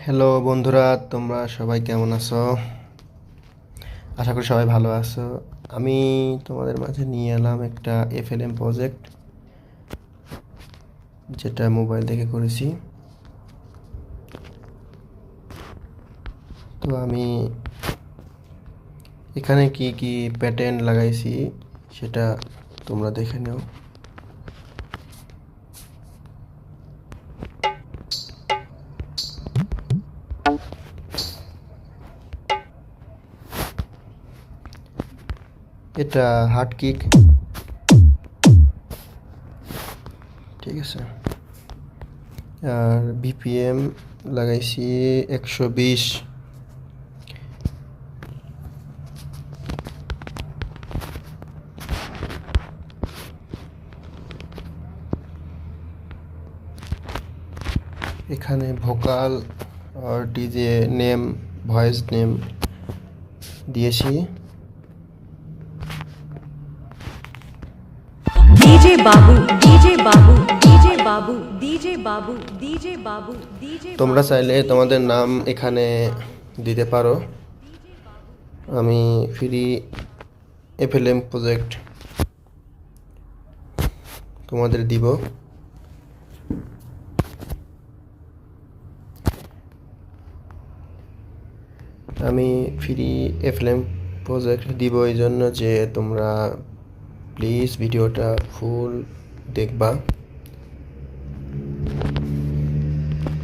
Hello বন্ধুরা, তোমরা সবাই কেমন আছো? আশা করি সবাই ভালো আছো। আমি তোমাদের মাঝে নিয়ে এলাম একটা এফএলএম প্রজেক্ট, যেটা মোবাইল থেকে করেছি। তো আমি এখানে কি কি প্যাটার্ন লাগাইছি সেটা তোমরা দেখে নাও। এটা হার্ড কিক, ঠিক আছে। আর বিপিএম লাগাইছি 120। এখানে ভোকাল আর ডিজে নেম, ভয়েস নেম দিয়েছি। डीजे बाबू डीजे बाबू डीजे बाबू डीजे बाबू डीजे बाबू डीजे তোমরা চাইলে তোমাদের নাম এখানে দিতে পারো। আমি ফ্রি এফএলএম প্রজেক্ট তোমাদের দিব। আমি ফ্রি এফএলএম প্রজেক্ট দিব এই জন্য যে তোমরা প্লিজ ভিডিওটা ফুল দেখবা,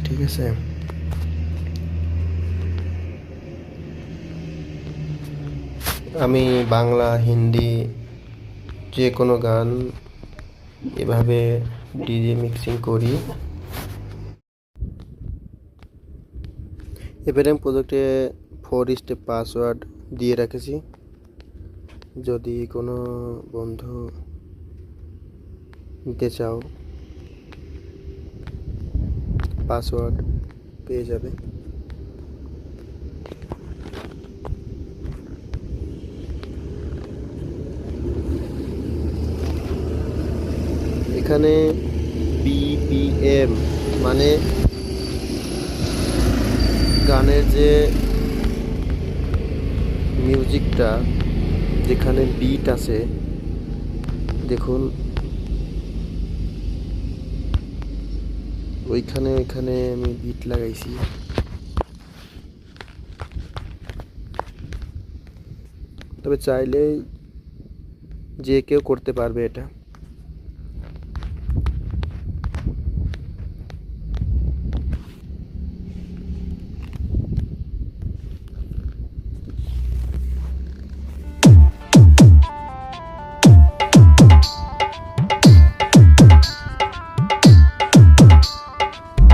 ঠিক আছে। আমি বাংলা, হিন্দি যে কোনো গান এভাবে ডিজে মিক্সিং করি। এফএলএম প্রজেক্টে 4 স্টেপ পাসওয়ার্ড দিয়ে রেখেছি। যদি কোনো বন্ধু নিতে চাও, পাসওয়ার্ড পেয়ে যাবে। এখানে বিপিএম মানে গানের যে মিউজিকটা, যেখানে বিট আছে, দেখুন ওইখানে আমি বিট লাগাইছি। তবে চাইলে যে কেউ করতে পারবে এটা।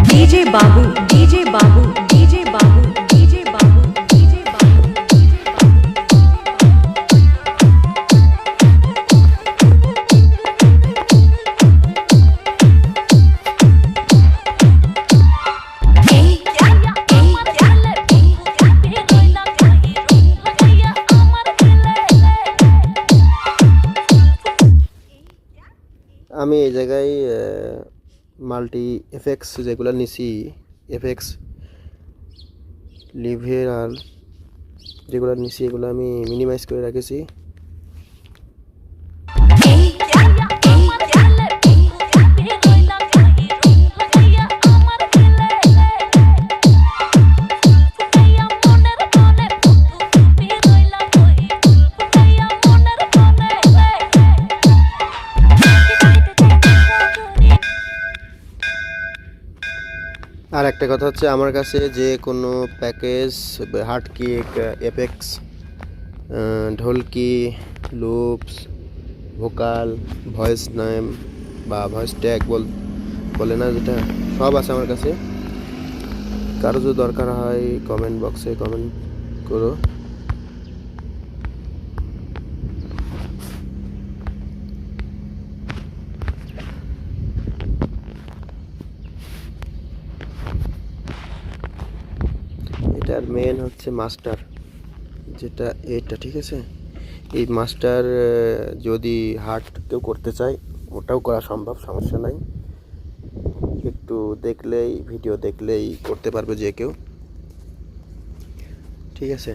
डीजे बाबू डीजे बाबू डीजे बाबू डीजे बाबू डीजे बाबू আমি এই জায়গায় মাল্টি এফেক্টস যেগুলো নিছি, এফেক্টস লিভার যেগুলো নিছি, এগুলো আমি মিনিমাইজ করে রেখেছি। আর একটা কথা হচ্ছে, আমার কাছে যে কোনো প্যাকেজ, হার্ড কিক, এফেক্টস, ঢোলকি, লুপস, ভোকাল, ভয়েস নেম বা ভয়েস ট্যাগ বলে না, যেটা সব আছে আমার কাছে। কারো যদি দরকার হয় কমেন্ট বক্সে কমেন্ট করো। এটার মেন হচ্ছে মাস্টার, যেটা এটা, ঠিক আছে। এই মাস্টার যদি হার্ড কেউ করতে চায় ওটাও করা সম্ভব, সমস্যা নাই। একটু দেখলেই, ভিডিও দেখলেই করতে পারবে যে কেউ। ঠিক আছে।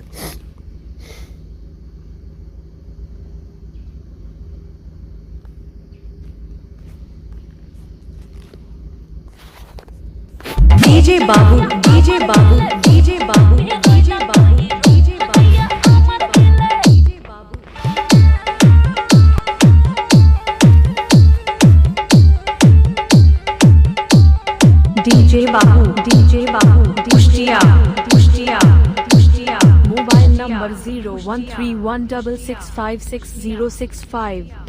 DJ Babu, DJ Babu, DJ Babu, DJ Babu, DJ Babu, DJ Babu. DJ Babu, DJ Babu, Pushtia, Pushtia, Pushtia. Mobile number 013166566065.